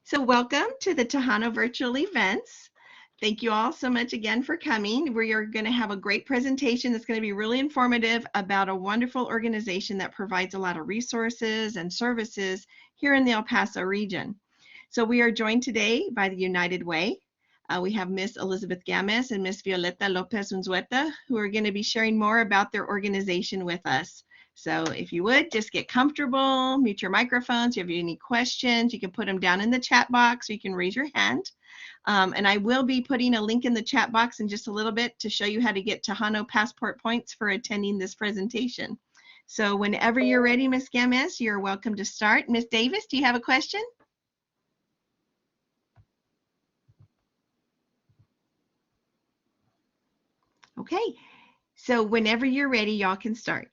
So welcome to the Tejano Virtual Events. Thank you all so much again for coming. We are going to have a great presentation that's going to be really informative about a wonderful organization that provides a lot of resources and services here in the El Paso region. So we are joined today by the United Way. We have Miss Elizabeth Games and Miss Violeta Lopez Unzueta, who are going to be sharing more about their organization with us. So if you would, just get comfortable, mute your microphones. If you have any questions, you can put them down in the chat box or you can raise your hand. And I will be putting a link in the chat box in just a little bit to show you how to get Tejano passport points for attending this presentation. So whenever you're ready, Miss Games, you're welcome to start. Miss Davis, do you have a question? Okay, so whenever you're ready, y'all can start.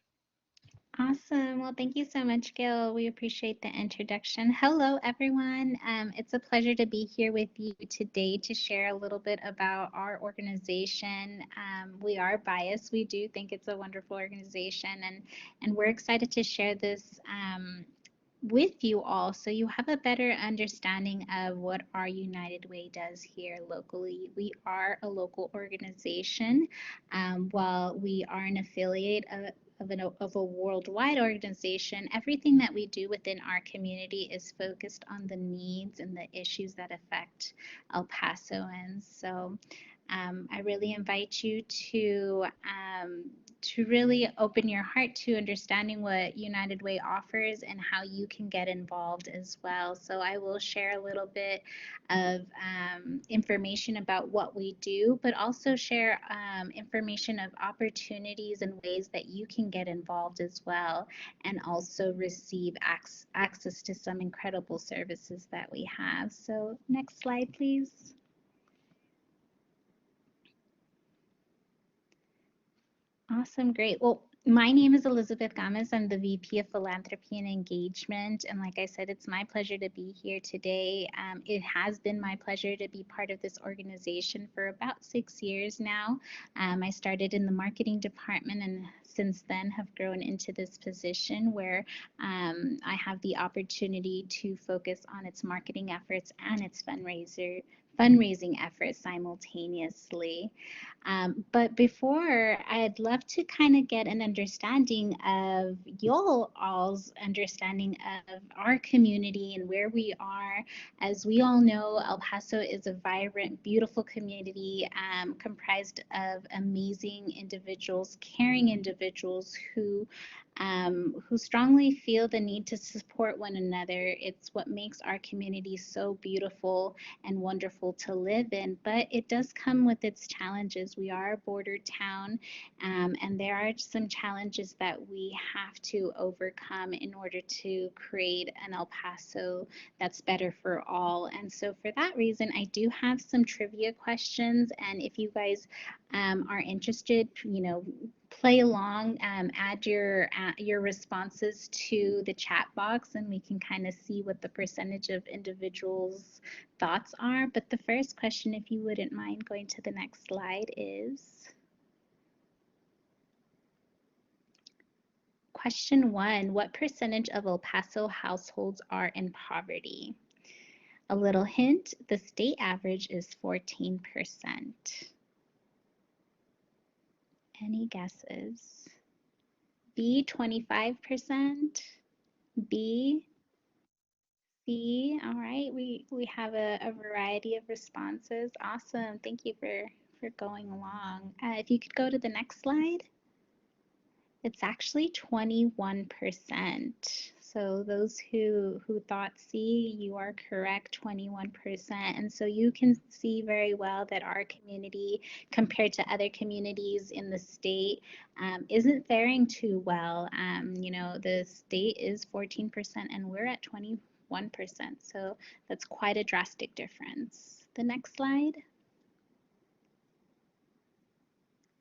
Awesome. Well, thank you so much, Gail. We appreciate the introduction. Hello, everyone. It's a pleasure to be here with you today to share a little bit about our organization. We are biased. We do think it's a wonderful organization, and we're excited to share this with you all so you have a better understanding of what our United Way does here locally. We are a local organization. While we are an affiliate of a worldwide organization, everything that we do within our community is focused on the needs and the issues that affect El Pasoans. So I really invite you to really open your heart to understanding what United Way offers and how you can get involved as well. So I will share a little bit of information about what we do, but also share information of opportunities and ways that you can get involved as well, and also receive access to some incredible services that we have. So next slide, please. Awesome, great. Well, my name is Elizabeth Games. I'm the VP of Philanthropy and Engagement. And like I said, it's my pleasure to be here today. It has been my pleasure to be part of this organization for about 6 years now. I started in the marketing department and since then have grown into this position where I have the opportunity to focus on its marketing efforts and its fundraising efforts simultaneously. But before, I'd love to kind of get an understanding of your all's understanding of our community and where we are. As we all know, El Paso is a vibrant, beautiful community comprised of amazing individuals, caring individuals who strongly feel the need to support one another. It's what makes our community so beautiful and wonderful to live in, but it does come with its challenges. We are a border town, and there are some challenges that we have to overcome in order to create an El Paso that's better for all. And so for that reason, I do have some trivia questions, and if you guys are interested, play along, add your responses to the chat box, and we can kind of see what the percentage of individuals' thoughts are. But the first question, if you wouldn't mind going to the next slide, is question 1. What percentage of El Paso households are in poverty? A little hint, the state average is 14%. Any guesses? B, 25%. B, C. All right, we have a variety of responses. Awesome. Thank you for going along. If you could go to the next slide. It's actually 21%. So those who thought C, you are correct, 21%. And so you can see very well that our community, compared to other communities in the state, isn't faring too well. The state is 14% and we're at 21%. So that's quite a drastic difference. The next slide.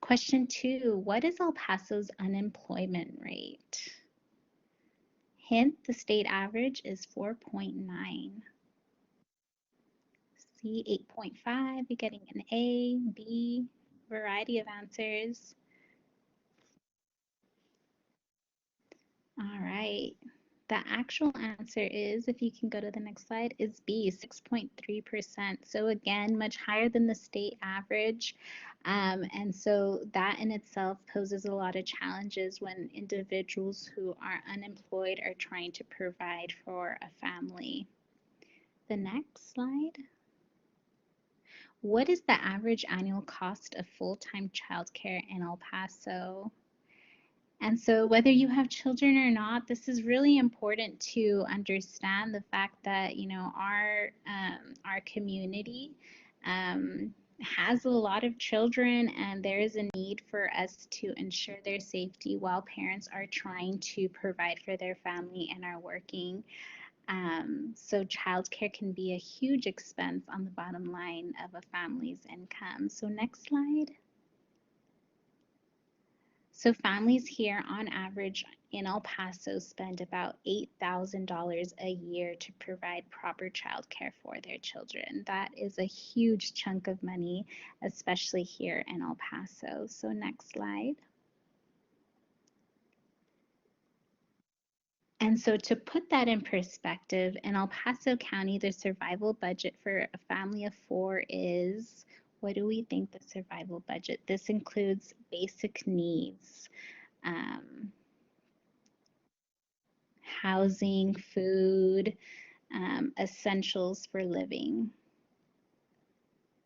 Question 2, what is El Paso's unemployment rate? Hint, the state average is 4.9. C, 8.5, you're getting an A, B, variety of answers. All right, The actual answer is, if you can go to the next slide, is B, 6.3%. So again, much higher than the state average. And so that in itself poses a lot of challenges when individuals who are unemployed are trying to provide for a family. The next slide. What is the average annual cost of full-time childcare in El Paso? And so whether you have children or not, this is really important to understand the fact that, you know, our community has a lot of children, and there is a need for us to ensure their safety while parents are trying to provide for their family and are working. So childcare can be a huge expense on the bottom line of a family's income. So next slide. So families here on average in El Paso spend about $8,000 a year to provide proper childcare for their children. That is a huge chunk of money, especially here in El Paso. So next slide. And so to put that in perspective, in El Paso County, the survival budget for a family of four is, what do we think the survival budget? This includes basic needs, housing, food, essentials for living.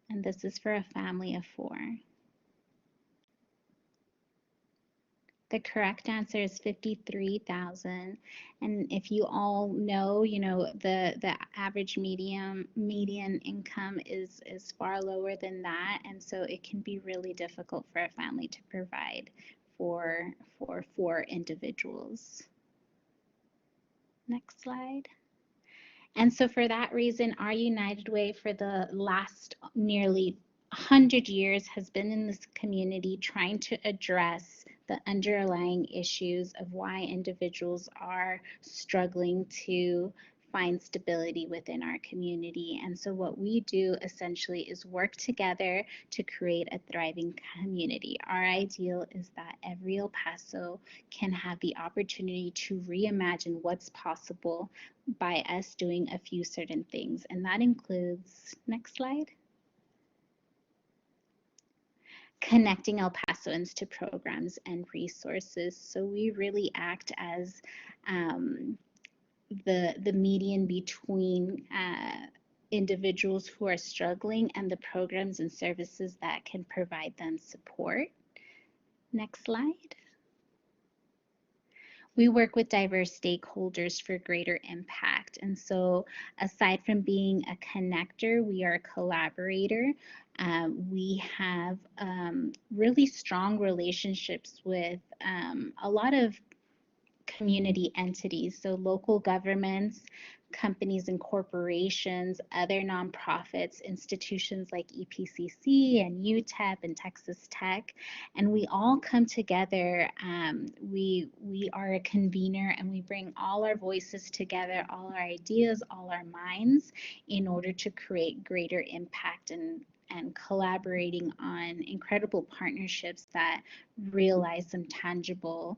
And this is for a family of four. The correct answer is 53,000. And if you all know, you know, the average median income is far lower than that. And so it can be really difficult for a family to provide for four individuals. Next slide. And so for that reason, our United Way for the last nearly 100 years has been in this community trying to address the underlying issues of why individuals are struggling to find stability within our community. And so what we do essentially is work together to create a thriving community. Our ideal is that every El Paso can have the opportunity to reimagine what's possible by us doing a few certain things. And that includes, next slide, connecting El Pasoans to programs and resources. So we really act as the median between individuals who are struggling and the programs and services that can provide them support. Next slide. We work with diverse stakeholders for greater impact. And so aside from being a connector, we are a collaborator. We have really strong relationships with a lot of community entities, so local governments, companies and corporations, other nonprofits, institutions like EPCC and UTEP and Texas Tech, and we all come together. We are a convener, and we bring all our voices together, all our ideas, all our minds, in order to create greater impact and collaborating on incredible partnerships that realize some tangible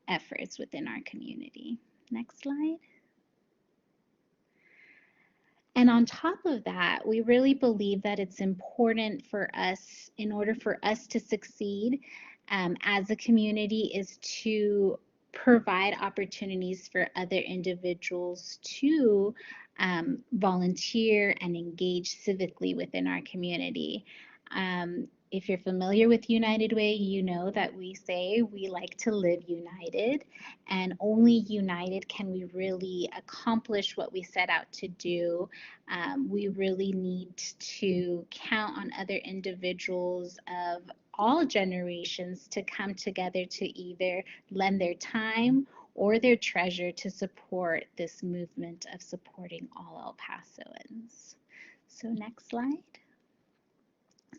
efforts within our community. Next slide. And on top of that, we really believe that it's important for us, in order for us to succeed as a community, is to provide opportunities for other individuals to volunteer and engage civically within our community. If you're familiar with United Way, you know that we say we like to live united, and only united can we really accomplish what we set out to do. We really need to count on other individuals of all generations to come together to either lend their time or their treasure to support this movement of supporting all El Pasoans. So next slide.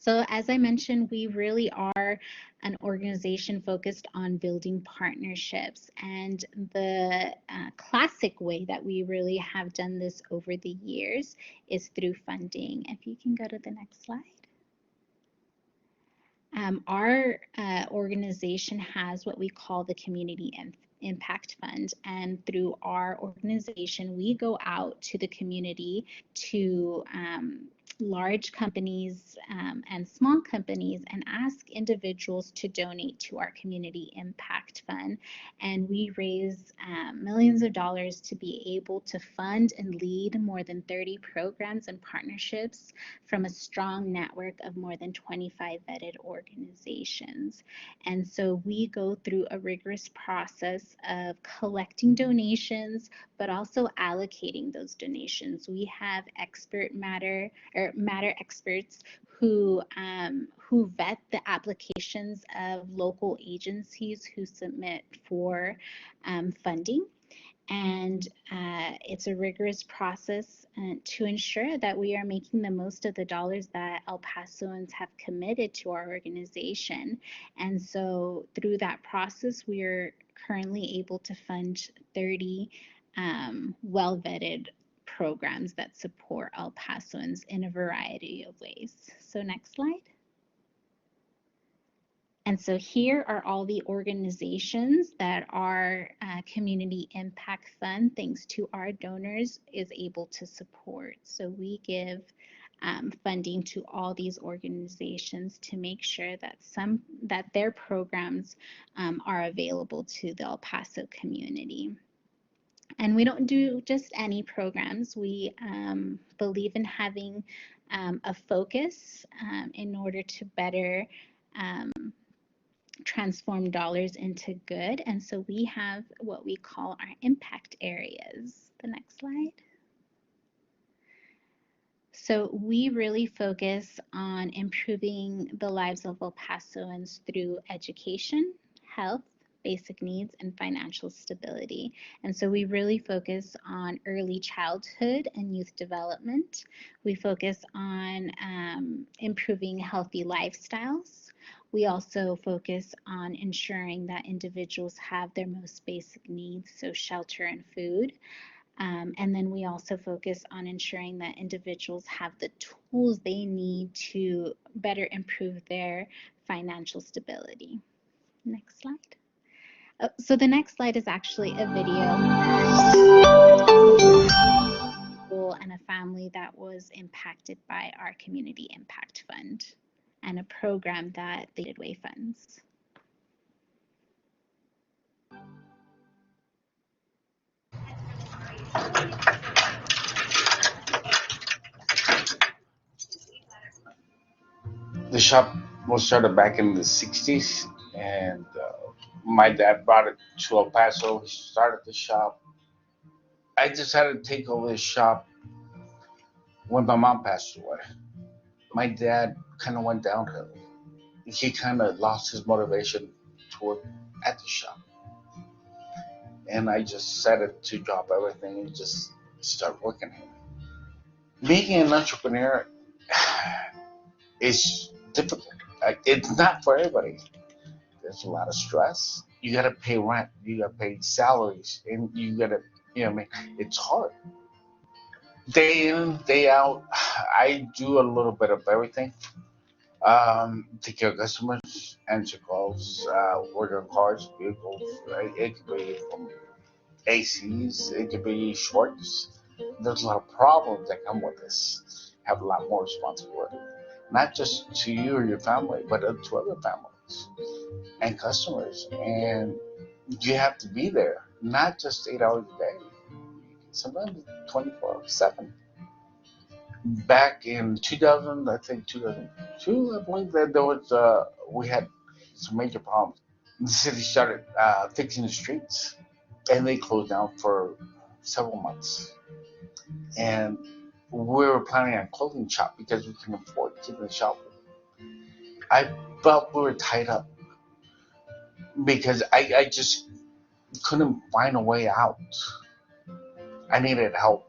So as I mentioned, we really are an organization focused on building partnerships, and the classic way that we really have done this over the years is through funding. If you can go to the next slide. Our organization has what we call the Community Impact Fund. And through our organization, we go out to the community to large companies and small companies and ask individuals to donate to our Community Impact Fund. And we raise millions of dollars to be able to fund and lead more than 30 programs and partnerships from a strong network of more than 25 vetted organizations. And so we go through a rigorous process of collecting donations, but also allocating those donations. We have matter experts who vet the applications of local agencies who submit for funding. And it's a rigorous process to ensure that we are making the most of the dollars that El Pasoans have committed to our organization. And so through that process, we are currently able to fund 30 well-vetted programs that support El Pasoans in a variety of ways. So next slide. And so here are all the organizations that our Community Impact Fund, thanks to our donors, is able to support. So we give funding to all these organizations to make sure that their programs are available to the El Paso community. And we don't do just any programs. We believe in having a focus in order to better transform dollars into good. And so we have what we call our impact areas. The next slide. So we really focus on improving the lives of El Pasoans through education, health, basic needs, and financial stability. And so we really focus on early childhood and youth development. We focus on improving healthy lifestyles. We also focus on ensuring that individuals have their most basic needs, so shelter and food. And then we also focus on ensuring that individuals have the tools they need to better improve their financial stability. Next slide. So the next slide is actually a video and a family that was impacted by our Community Impact Fund and a program that they did way funds. The shop was started back in the 60s, and my dad brought it to El Paso. He started the shop. I decided to take over the shop when my mom passed away. My dad kind of went downhill. He kind of lost his motivation to work at the shop. And I just decided to drop everything and just start working here. Being an entrepreneur is difficult. It's not for everybody. There's a lot of stress. You gotta pay rent, you gotta pay salaries, and you gotta, I mean, it's hard. Day in, day out, I do a little bit of everything. Take care of customers, answer calls, work on cars, vehicles. Right? It could be from ACs, it could be shorts. There's a lot of problems that come with this. Have a lot more responsibility, not just to you or your family, but to other families and customers. And you have to be there, not just 8 hours a day, sometimes 24/7. Back in 2000, I think 2002, I believe that there was we had some major problems. The city started fixing the streets, and they closed down for several months. And we were planning on closing the shop because we couldn't afford keeping the shop. I felt we were tied up because I just couldn't find a way out. I needed help.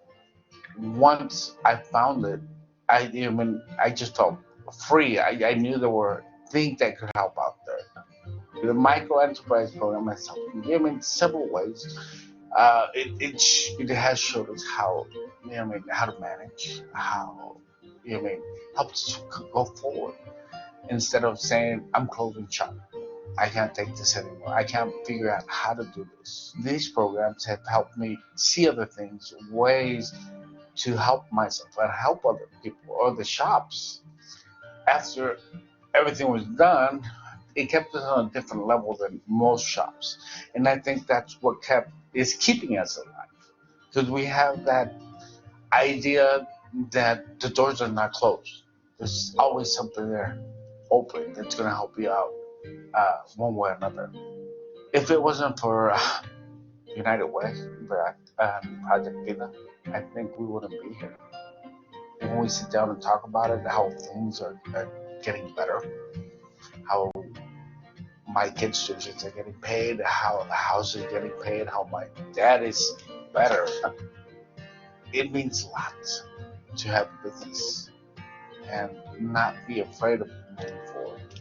Once I found it, I just felt free. I knew there were things that could help out there. The micro enterprise program has helped me in several ways. It has showed us how how to manage, how helps to go forward instead of saying I'm closing shop. I can't take this anymore. I can't figure out how to do this. These programs have helped me see other things, ways to help myself and help other people or the shops. After everything was done, it kept us on a different level than most shops. And I think that's what is keeping us alive. Because we have that idea that the doors are not closed. There's always something there open that's going to help you out one way or another. If it wasn't for United Way, Project Vida, I think we wouldn't be here. When we sit down and talk about it, how things are getting better, how my kids' tuitions are getting paid, how the house is getting paid, how my dad is better. It means a lot to have a business and not be afraid of moving forward.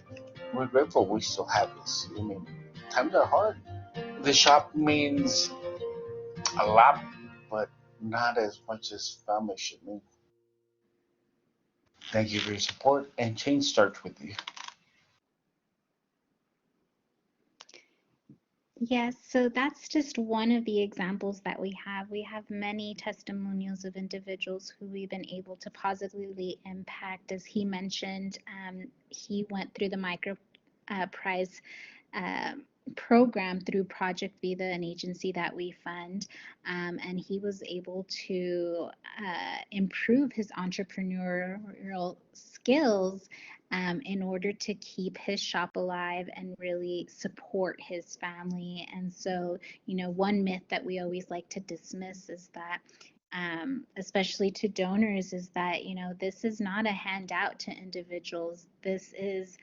We're grateful we still have this. I mean, times are hard. The shop means a lot, but not as much as family should mean. Thank you for your support, and change starts with you. Yes, so that's just one of the examples that we have. We have many testimonials of individuals who we've been able to positively impact. As he mentioned, he went through the micro prize uh, program through Project Vida, an agency that we fund, and he was able to improve his entrepreneurial skills in order to keep his shop alive and really support his family. And so, one myth that we always like to dismiss is that especially to donors, is that, this is not a handout to individuals. This is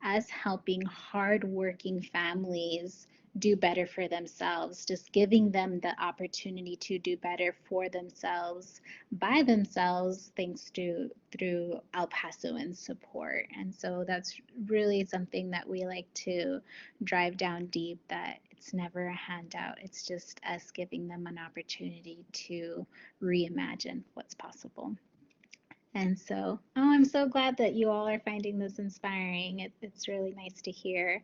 us helping hardworking families do better for themselves, just giving them the opportunity to do better for themselves by themselves, thanks to through El Pasoan support. And so that's really something that we like to drive down deep, that it's never a handout. It's just us giving them an opportunity to reimagine what's possible. And so, I'm so glad that you all are finding this inspiring. It's really nice to hear.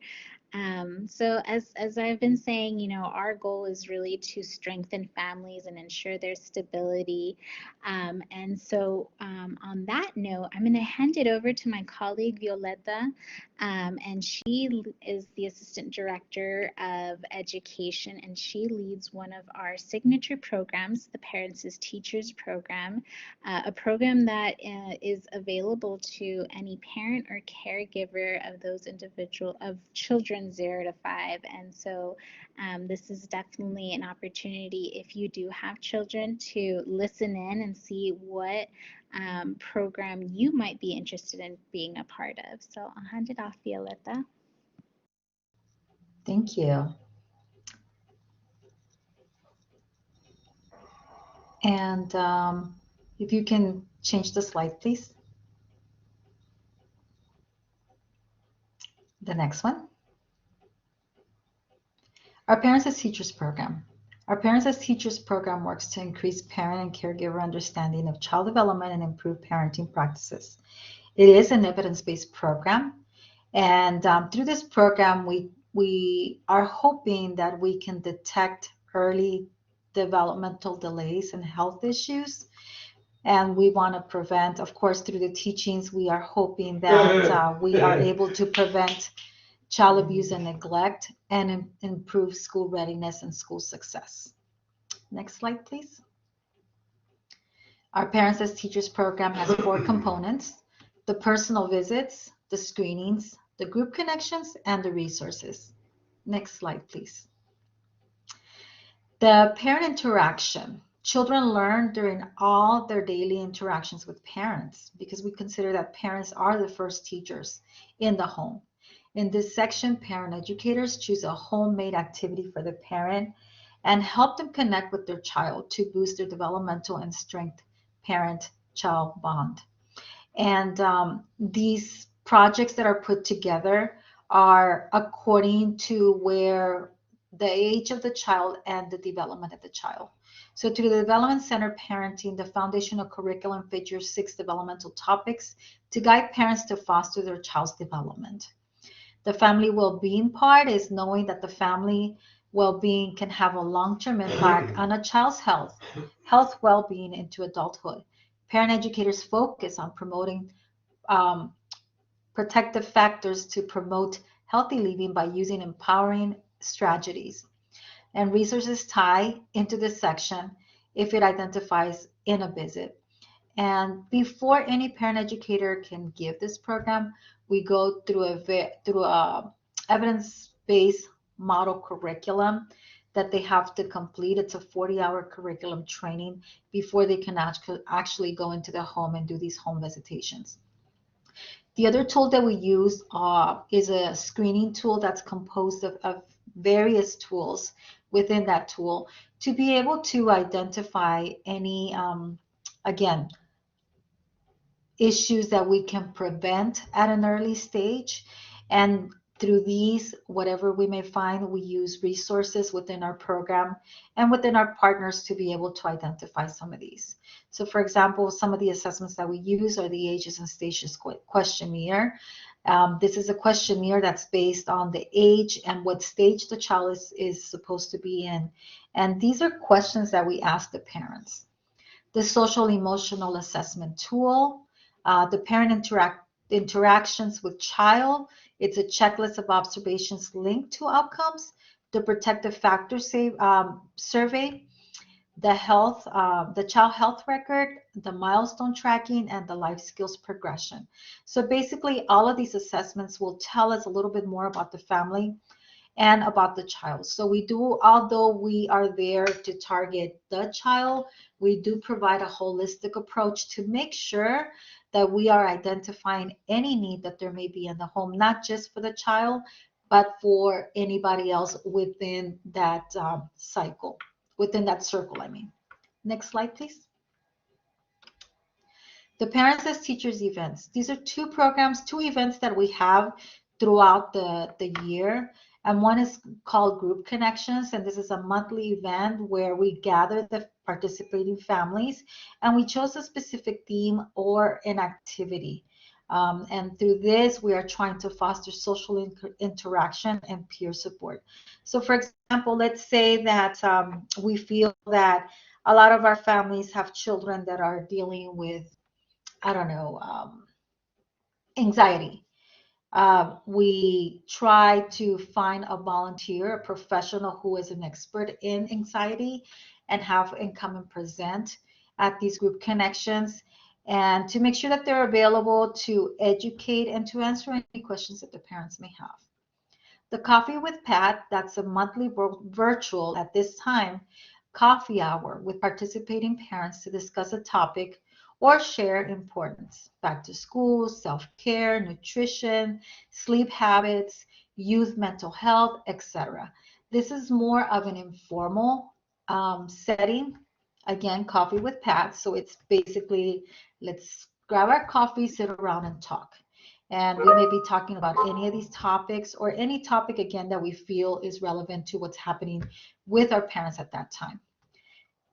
So as I've been saying, our goal is really to strengthen families and ensure their stability. And so on that note, I'm going to hand it over to my colleague Violeta, and she is the Assistant Director of Education, and she leads one of our signature programs, the Parents as Teachers program, a program that is available to any parent or caregiver of those of children 0 to 5. And so this is definitely an opportunity, if you do have children, to listen in and see what program you might be interested in being a part of. So I'll hand it off, Violeta. Thank you. And if you can change the slide, please. The next one. Our Parents as Teachers program. Our Parents as Teachers program works to increase parent and caregiver understanding of child development and improve parenting practices. It is an evidence-based program, and through this program, we are hoping that we can detect early developmental delays and health issues, and we want to prevent, of course, through the teachings, we are hoping that we are able to prevent child abuse and neglect and improve school readiness and school success. Next slide, please. Our Parents as Teachers program has 4 components: the personal visits, the screenings, the group connections, and the resources. Next slide, please. The parent interaction. Children learn during all their daily interactions with parents, because we consider that parents are the first teachers in the home. In this section, parent educators choose a homemade activity for the parent and help them connect with their child to boost their developmental and strength parent-child bond. And these projects that are put together are according to where the age of the child and the development of the child. So through the Development Center Parenting, the foundational curriculum features 6 developmental topics to guide parents to foster their child's development. The family well-being part is knowing that the family well-being can have a long-term impact on a child's health well-being into adulthood. Parent educators focus on promoting um, protective factors to promote healthy living by using empowering strategies. And resources tie into this section if it identifies in a visit. And before any parent educator can give this program, we go through a evidence-based model curriculum that they have to complete. It's a 40-hour curriculum training before they can actually go into the home and do these home visitations. The other tool that we use is a screening tool that's composed of various tools within that tool to be able to identify any, again, issues that we can prevent at an early stage. And through these, whatever we may find, we use resources within our program and within our partners to be able to identify some of these. So for example, some of the assessments that we use are the ages and stages questionnaire. This is a questionnaire that's based on the age and what stage the child is supposed to be in. And these are questions that we ask the parents. The social emotional assessment tool, the parent interactions with child. It's a checklist of observations linked to outcomes. The protective factor survey, the child health record, the milestone tracking, and the life skills progression. So basically, all of these assessments will tell us a little bit more about the family and about the child. So we do, although we are there to target the child, we do provide a holistic approach to make sure that we are identifying any need that there may be in the home, not just for the child, but for anybody else within that cycle, within that circle, I mean. Next slide, please. The Parents as Teachers events. These are two programs, two events that we have throughout the year. And one is called Group Connections. And this is a monthly event where we gather the participating families and we chose a specific theme or an activity. And through this, we are trying to foster social interaction and peer support. So for example, let's say that we feel that a lot of our families have children that are dealing with, I don't know, anxiety. We try to find a volunteer, a professional who is an expert in anxiety and come and present at these group connections and to make sure that they're available to educate and to answer any questions that the parents may have. The Coffee with Pat, that's a monthly virtual at this time, coffee hour with participating parents to discuss a topic or share importance. Back to school, self-care, nutrition, sleep habits, youth mental health, etc. This is more of an informal setting. Again, Coffee with Pat. So it's basically, let's grab our coffee, sit around and talk. And we may be talking about any of these topics or any topic, again, that we feel is relevant to what's happening with our parents at that time.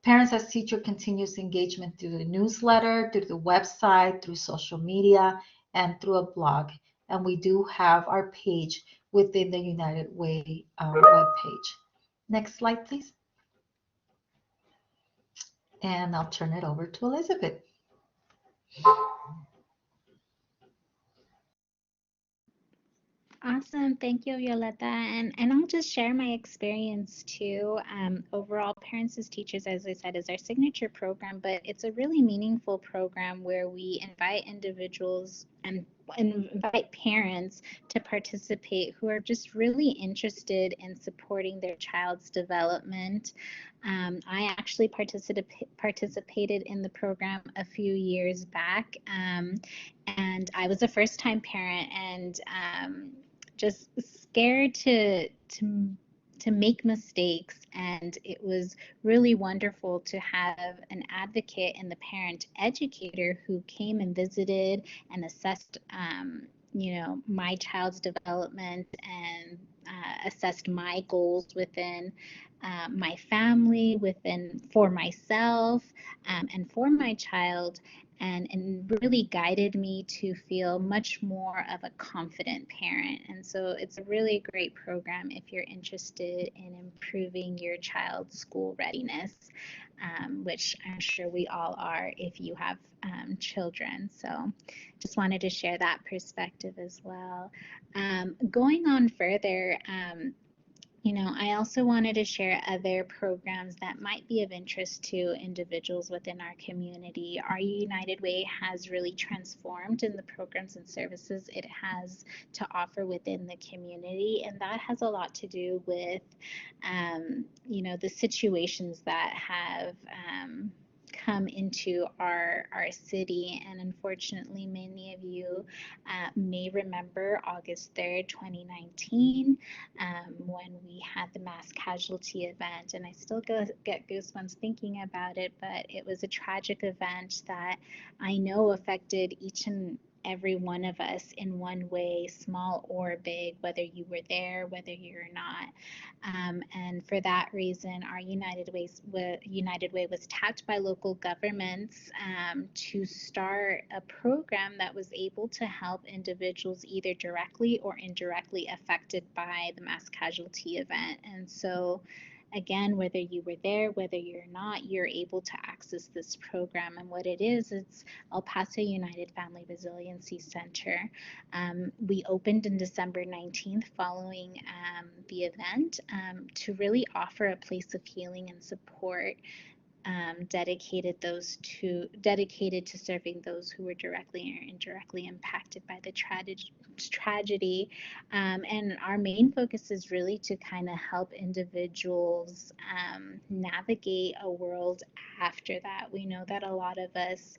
Parents as Teacher continues engagement through the newsletter, through the website, through social media, and through a blog. And we do have our page within the United Way webpage. Next slide, please. And I'll turn it over to Elizabeth. Awesome. Thank you, Violeta. And I'll just share my experience too. Overall, Parents as Teachers, as I said, is our signature program, but it's a really meaningful program where we invite individuals and invite parents to participate who are just really interested in supporting their child's development. I actually participated in the program a few years back, and I was a first-time parent and just scared to make mistakes, and it was really wonderful to have an advocate and the parent educator who came and visited and assessed my child's development and assessed my goals within my family, for myself, and for my child, and really guided me to feel much more of a confident parent. And so it's a really great program if you're interested in improving your child's school readiness, which I'm sure we all are if you have children. So just wanted to share that perspective as well. Going on further, I also wanted to share other programs that might be of interest to individuals within our community. Our United Way has really transformed in the programs and services it has to offer within the community, and that has a lot to do with, the situations that have come into our city. And unfortunately, many of you may remember August 3rd, 2019, when we had the mass casualty event. And I still get goosebumps thinking about it, but it was a tragic event that I know affected each and every one of us in one way, small or big, whether you were there, whether you're not. And for that reason, our United Way was tapped by local governments to start a program that was able to help individuals either directly or indirectly affected by the mass casualty event. And so, again, whether you were there, whether you're not, you're able to access this program. And what it is, it's El Paso United Family Resiliency Center. We opened in December 19th following the event to really offer a place of healing and support, dedicated to serving those who were directly or indirectly impacted by the tragedy. And our main focus is really to kind of help individuals navigate a world after that. We know that a lot of us,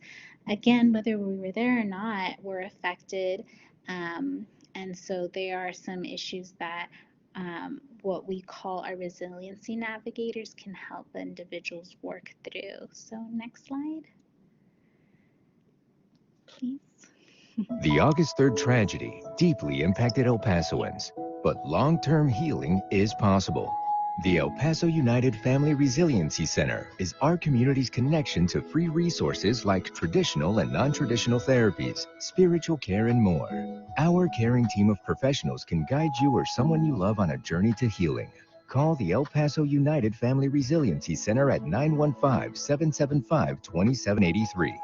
again, whether we were there or not, were affected. And so there are some issues that what we call our resiliency navigators can help individuals work through. So next slide, please. The August 3rd tragedy deeply impacted El Pasoans, but long-term healing is possible. The El Paso United Family Resiliency Center is our community's connection to free resources like traditional and non-traditional therapies, spiritual care, and more. Our caring team of professionals can guide you or someone you love on a journey to healing. Call the El Paso United Family Resiliency Center at 915-775-2783.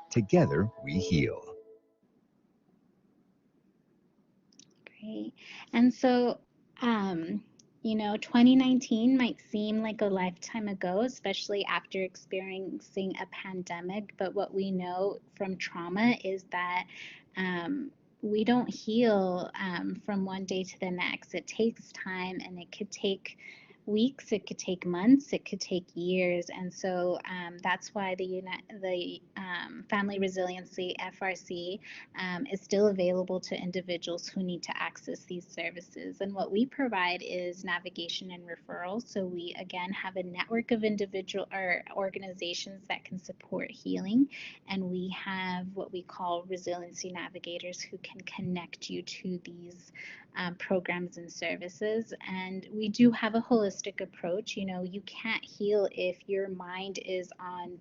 Together, we heal. Great. And so, 2019 might seem like a lifetime ago, especially after experiencing a pandemic. But what we know from trauma is that we don't heal from one day to the next. It takes time, and it could take weeks, it could take months, it could take years. And so that's why the Family Resiliency FRC is still available to individuals who need to access these services. And what we provide is navigation and referrals. So we again have a network of individual or organizations that can support healing, and we have what we call resiliency navigators who can connect you to these programs and services. And we do have a holistic approach. You can't heal if your mind is on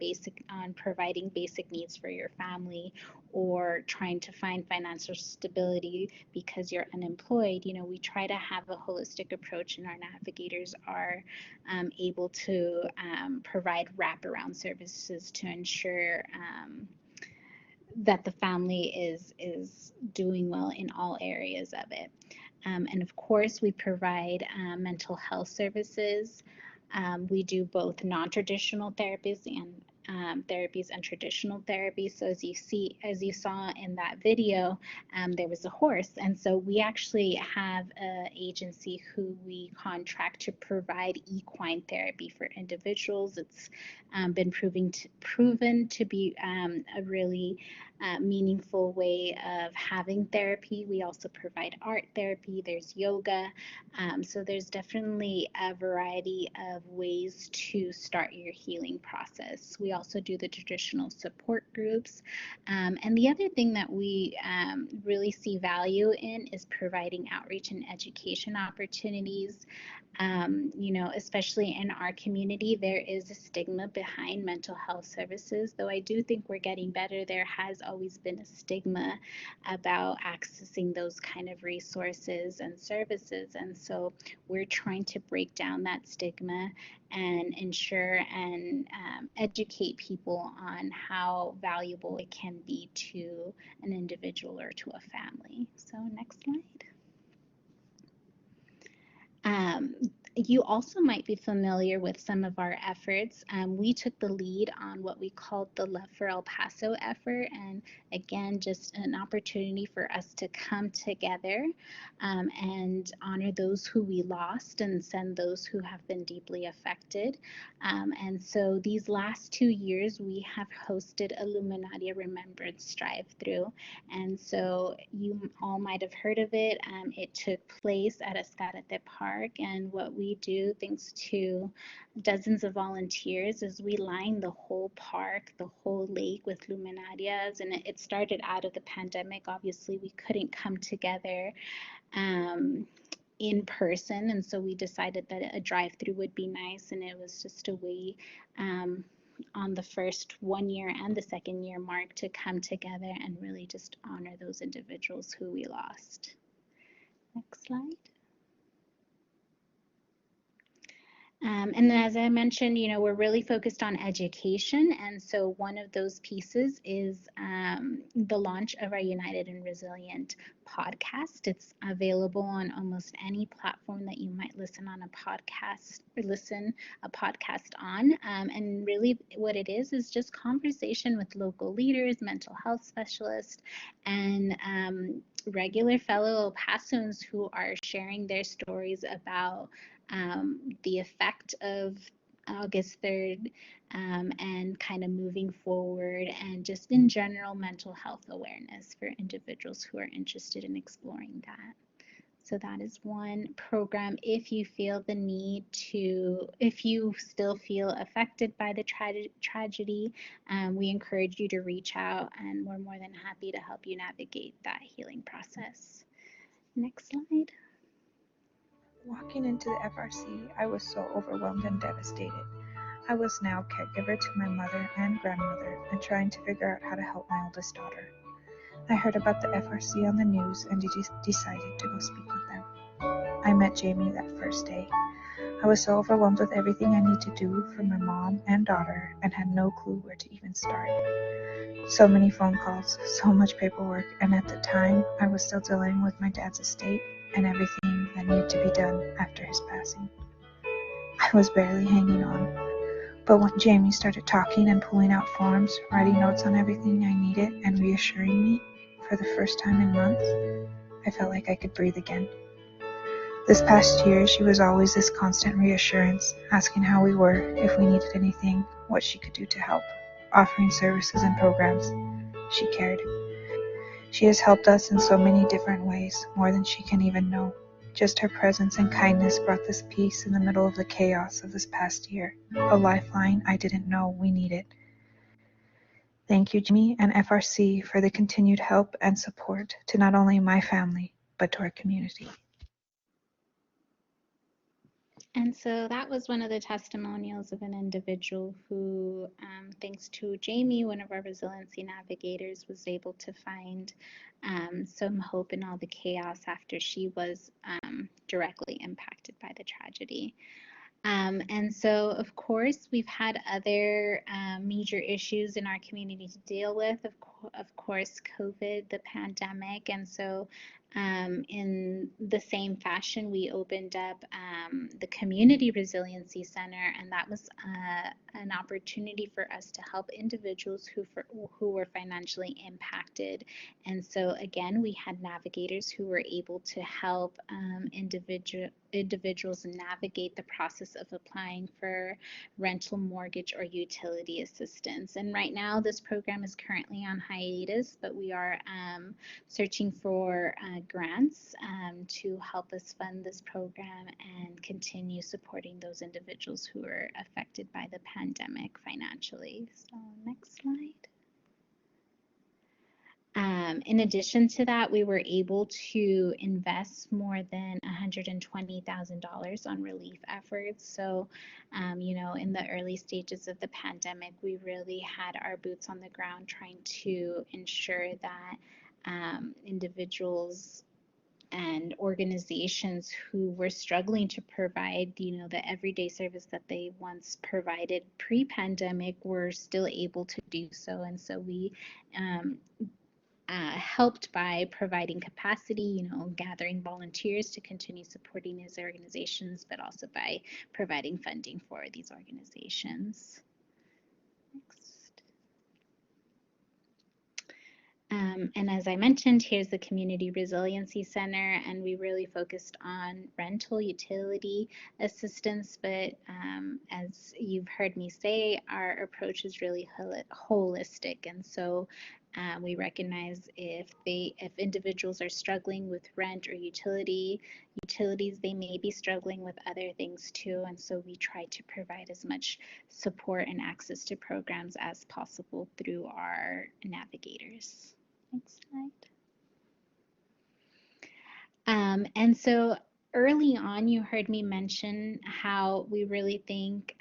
providing basic needs for your family, or trying to find financial stability because you're unemployed. We try to have a holistic approach, and our navigators are able to provide wraparound services to ensure that the family is doing well in all areas of it. And of course, we provide mental health services. We do both non-traditional therapies and traditional therapies. So as you saw in that video, there was a horse. And so we actually have an agency who we contract to provide equine therapy for individuals. It's been proven to be a really meaningful way of having therapy. We also provide art therapy, there's yoga. So there's definitely a variety of ways to start your healing process. We also do the traditional support groups. And the other thing that we really see value in is providing outreach and education opportunities. Especially in our community, there is a stigma behind mental health services. Though I do think we're getting better, there has always been a stigma about accessing those kind of resources and services. And so we're trying to break down that stigma and ensure and educate people on how valuable it can be to an individual or to a family. So next slide. Um, you also might be familiar with some of our efforts. We took the lead on what we called the Love for El Paso effort, and again, just an opportunity for us to come together and honor those who we lost and send those who have been deeply affected. And so these last 2 years, we have hosted a Luminaria Remembrance Drive-Through. And so you all might have heard of it. It took place at Escarate Park, and what we do, thanks to dozens of volunteers, is we line the whole park, the whole lake with luminarias. And it started out of the pandemic. Obviously, we couldn't come together in person, and so we decided that a drive-through would be nice, and it was just a way on the first 1 year and the second year mark to come together and really just honor those individuals who we lost. Next slide. And as I mentioned, we're really focused on education. And so one of those pieces is the launch of our United and Resilient podcast. It's available on almost any platform that you might listen on a podcast on. And really what it is just conversation with local leaders, mental health specialists, and regular fellow El Pasoans who are sharing their stories about the effect of August 3rd and kind of moving forward, and just in general mental health awareness for individuals who are interested in exploring that. So that is one program. If you feel the need to, if you still feel affected by the tragedy, we encourage you to reach out, and we're more than happy to help you navigate that healing process. Next slide. Walking into the FRC, I was so overwhelmed and devastated. I was now caregiver to my mother and grandmother and trying to figure out how to help my oldest daughter. I heard about the FRC on the news and decided to go speak with them. I met Jamie that first day. I was so overwhelmed with everything I need to do for my mom and daughter and had no clue where to even start. So many phone calls, so much paperwork, and at the time, I was still dealing with my dad's estate and everything that needed to be done after his passing. I was barely hanging on, but when Jamie started talking and pulling out forms, writing notes on everything I needed, and reassuring me for the first time in months, I felt like I could breathe again. This past year, she was always this constant reassurance, asking how we were, if we needed anything, what she could do to help, offering services and programs. She cared. She has helped us in so many different ways, more than she can even know. Just her presence and kindness brought this peace in the middle of the chaos of this past year, a lifeline I didn't know we needed. Thank you, Jamie and FRC, for the continued help and support to not only my family, but to our community. And so that was one of the testimonials of an individual who, thanks to Jamie, one of our resiliency navigators, was able to find some hope in all the chaos after she was directly impacted by the tragedy. And so, of course, we've had other major issues in our community to deal with. Of course, COVID, the pandemic. And so in the same fashion, we opened up the Community Resiliency Center, and that was an opportunity for us to help individuals who were financially impacted. And so again, we had navigators who were able to help individuals navigate the process of applying for rental, mortgage, or utility assistance. And right now, this program is currently on hiatus, but we are searching for grants to help us fund this program and continue supporting those individuals who are affected by the pandemic financially. So next slide. In addition to that, we were able to invest more than $120,000 on relief efforts. So, in the early stages of the pandemic, we really had our boots on the ground trying to ensure that individuals and organizations who were struggling to provide, the everyday service that they once provided pre-pandemic were still able to do so. And so we helped by providing capacity, gathering volunteers to continue supporting these organizations, but also by providing funding for these organizations. Next. And as I mentioned, here's the Community Resiliency Center, and we really focused on rental utility assistance, but as you've heard me say, our approach is really holistic, and so we recognize if individuals are struggling with rent or utilities, they may be struggling with other things too, and so we try to provide as much support and access to programs as possible through our navigators. Next slide. And so early on, you heard me mention how we really think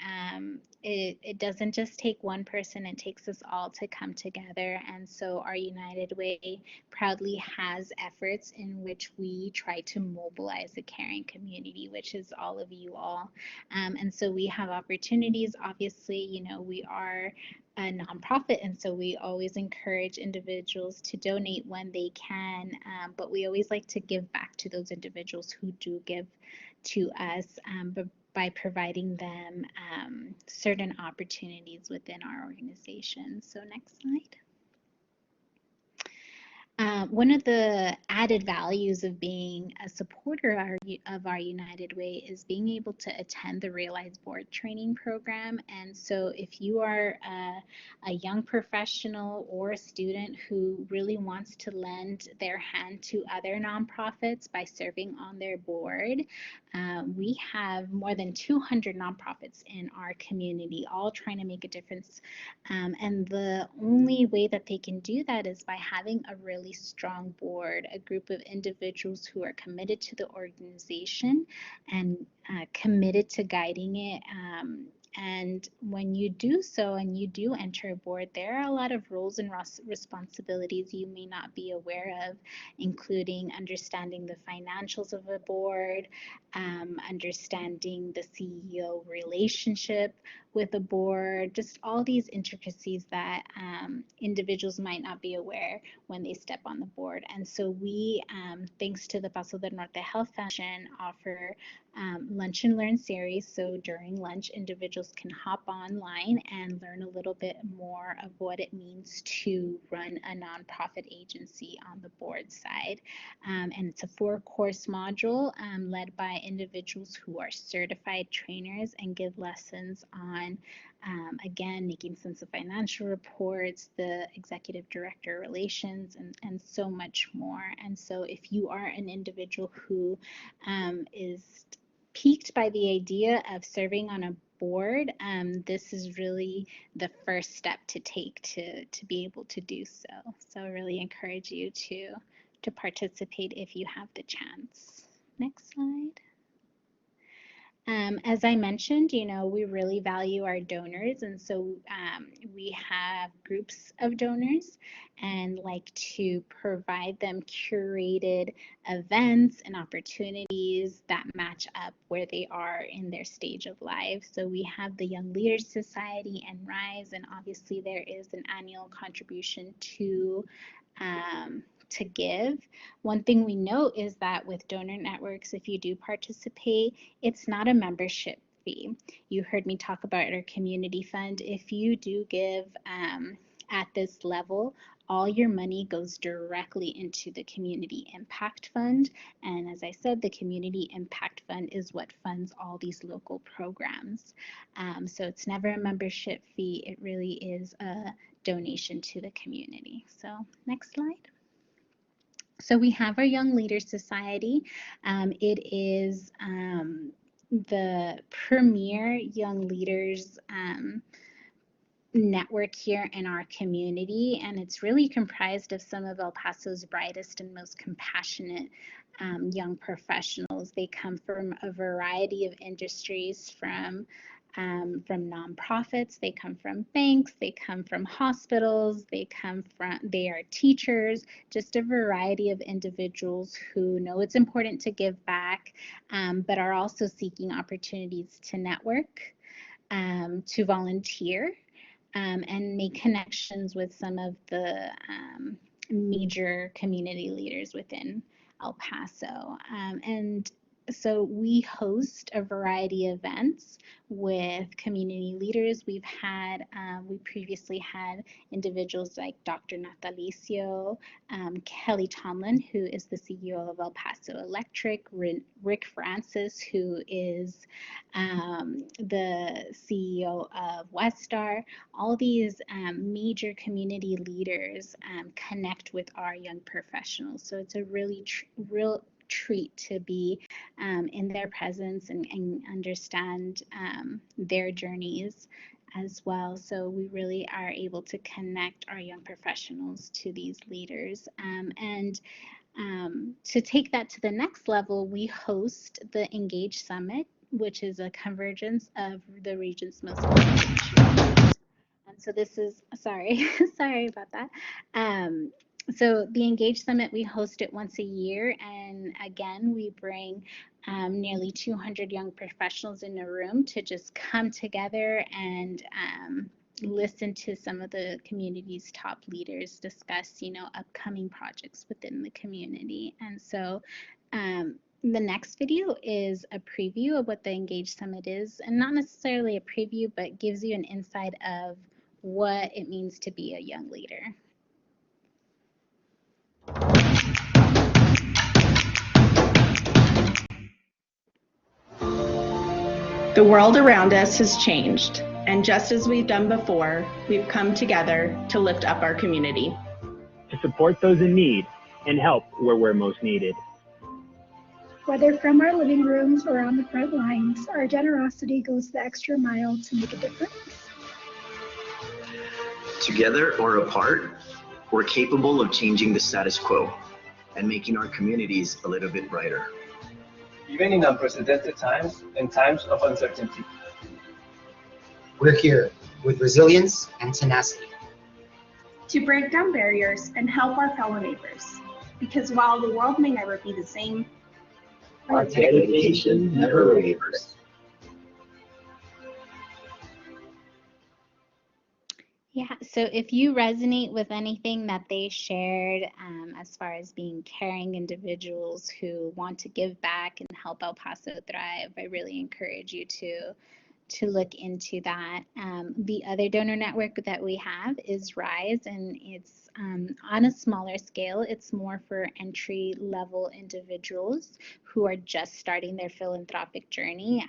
it doesn't just take one person, it takes us all to come together. And so our United Way proudly has efforts in which we try to mobilize the caring community, which is all of you all. And so we have opportunities. Obviously, we are a nonprofit, and so we always encourage individuals to donate when they can, but we always like to give back to those individuals who do give to us, but by providing them certain opportunities within our organization. So next slide. One of the added values of being a supporter of our United Way is being able to attend the Realize Board training program. And so if you are a young professional or a student who really wants to lend their hand to other nonprofits by serving on their board, we have more than 200 nonprofits in our community, all trying to make a difference. And the only way that they can do that is by having a really strong board, a group of individuals who are committed to the organization and committed to guiding it. And when you do so and you do enter a board, there are a lot of roles and responsibilities you may not be aware of, including understanding the financials of a board, understanding the CEO relationship with a board, just all these intricacies that individuals might not be aware when they step on the board. And so we, thanks to the Paso del Norte Health Foundation, offer lunch and learn series. So during lunch, individuals can hop online and learn a little bit more of what it means to run a nonprofit agency on the board side. And it's a 4-course module led by individuals who are certified trainers and give lessons on, again, making sense of financial reports, the executive director relations, and so much more. And so if you are an individual who is piqued by the idea of serving on a board, this is really the first step to take to be able to do so. So I really encourage you to participate if you have the chance. Next slide. As I mentioned, we really value our donors, and so we have groups of donors and like to provide them curated events and opportunities that match up where they are in their stage of life. So we have the Young Leaders Society and Rise, and obviously there is an annual contribution to give. One thing we know is that with donor networks, if you do participate, it's not a membership fee. You heard me talk about our community fund. If you do give at this level, all your money goes directly into the Community Impact Fund. And as I said, the Community Impact Fund is what funds all these local programs. So it's never a membership fee. It really is a donation to the community. So next slide. So we have our Young Leaders Society. It is the premier young leaders network here in our community, and it's really comprised of some of El Paso's brightest and most compassionate young professionals. They come from a variety of industries, from nonprofits, they come from banks, they come from hospitals, they are teachers, just a variety of individuals who know it's important to give back, but are also seeking opportunities to network, to volunteer, and make connections with some of the major community leaders within El Paso. And so we host a variety of events with community leaders. We previously had individuals like Dr. Natalicio, Kelly Tomlin, who is the CEO of El Paso Electric, Rick Francis, who is the CEO of Westar. All these major community leaders connect with our young professionals. So it's a really real treat to be in their presence and understand their journeys as well. So we really are able to connect our young professionals to these leaders. And to take that to the next level, we host the Engage Summit, which is a convergence of the region's most leaders. And so this is, sorry, sorry about that. So the Engage Summit, we host it once a year. And again, we bring nearly 200 young professionals in a room to just come together and listen to some of the community's top leaders discuss, upcoming projects within the community. And so the next video is a preview of what the Engage Summit is, and not necessarily a preview, but gives you an insight of what it means to be a young leader. The world around us has changed, and just as we've done before, we've come together to lift up our community, to support those in need and help where we're most needed. Whether from our living rooms or on the front lines, our generosity goes the extra mile to make a difference. Together or apart, we're capable of changing the status quo and making our communities a little bit brighter. Even in unprecedented times and times of uncertainty. We're here with resilience and tenacity to break down barriers and help our fellow neighbors. Because while the world may never be the same, our dedication never wavers. Yeah, so if you resonate with anything that they shared as far as being caring individuals who want to give back and help El Paso thrive, I really encourage you to look into that. The other donor network that we have is RISE, and it's on a smaller scale. It's more for entry-level individuals who are just starting their philanthropic journey.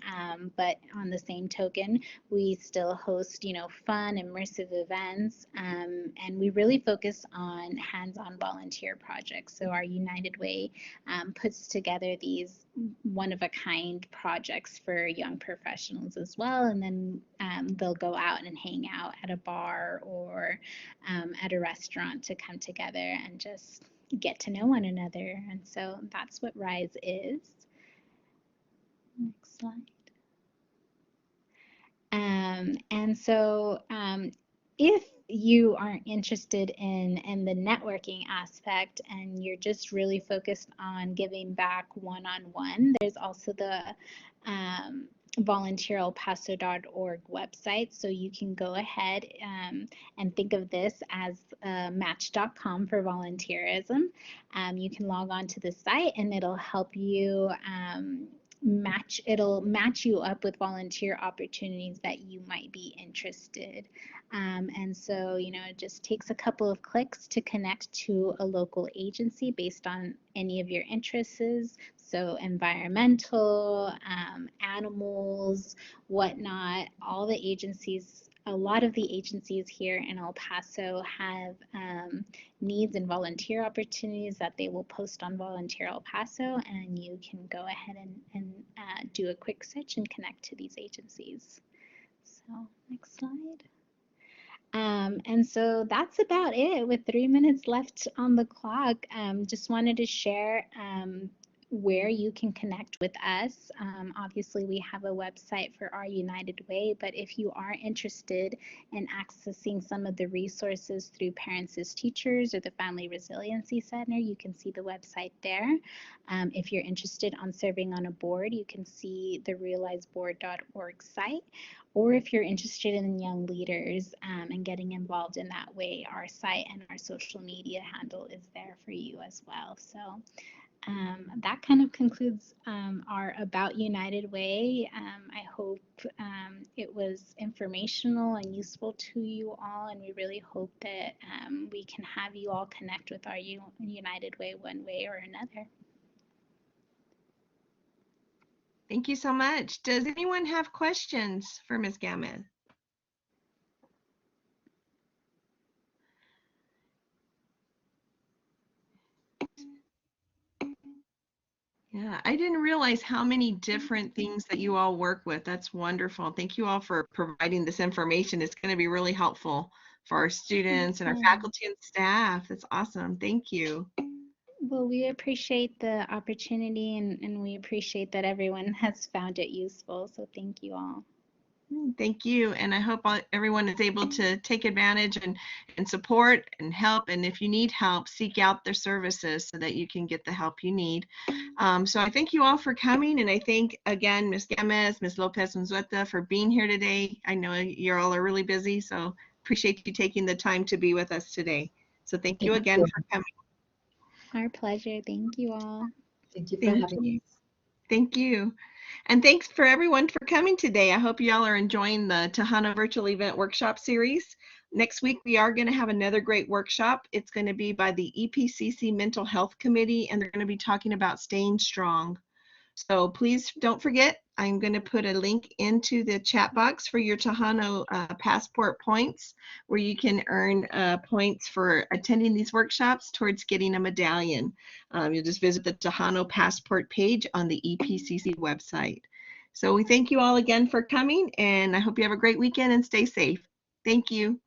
But on the same token, we still host, fun, immersive events, and we really focus on hands-on volunteer projects. So our United Way puts together these one-of-a-kind projects for young professionals as well, and then they'll go out and hang out at a bar or at a restaurant to come together and just get to know one another. And so that's what RISE is. Next slide. And so if you aren't interested in the networking aspect and you're just really focused on giving back one-on-one, there's also the volunteerelpaso.org website. So you can go ahead and think of this as match.com for volunteerism. You can log on to the site and it'll help you it'll match you up with volunteer opportunities that you might be interested. And so, it just takes a couple of clicks to connect to a local agency based on any of your interests. So environmental, animals, whatnot, all the agencies a lot of the agencies here in El Paso have needs and volunteer opportunities that they will post on Volunteer El Paso, and you can go ahead and do a quick search and connect to these agencies. So next slide. And so that's about it with 3 minutes left on the clock. Just wanted to share where you can connect with us. Obviously, we have a website for our United Way, but if you are interested in accessing some of the resources through Parents as Teachers or the Family Resiliency Center, you can see the website there. If you're interested on serving on a board, you can see the realizeboard.org site. Or if you're interested in young leaders and getting involved in that way, our site and our social media handle is there for you as well. So that kind of concludes our About United Way. I hope it was informational and useful to you all, and we really hope that we can have you all connect with our United Way one way or another. Thank you so much. Does anyone have questions for Ms. Gamez? Yeah, I didn't realize how many different things that you all work with. That's wonderful. Thank you all for providing this information. It's going to be really helpful for our students and our faculty and staff. That's awesome. Thank you. Well, we appreciate the opportunity and we appreciate that everyone has found it useful. So thank you all. Thank you. And I hope everyone is able to take advantage and support and help. And if you need help, seek out their services so that you can get the help you need. So I thank you all for coming. And I thank, again, Ms. Gamez, Ms. Lopez-Unzueta for being here today. I know you all are really busy, so appreciate you taking the time to be with us today. So thank you again for coming. Our pleasure. Thank you all. Thank you for having us. Thank you. And thanks for everyone for coming today. I hope y'all are enjoying the Tejano Virtual Event Workshop Series. Next week, we are going to have another great workshop. It's going to be by the EPCC Mental Health Committee, and they're going to be talking about staying strong. So please don't forget, I'm going to put a link into the chat box for your Tejano passport points, where you can earn points for attending these workshops towards getting a medallion. You'll just visit the Tejano passport page on the EPCC website. So we thank you all again for coming, and I hope you have a great weekend and stay safe. Thank you.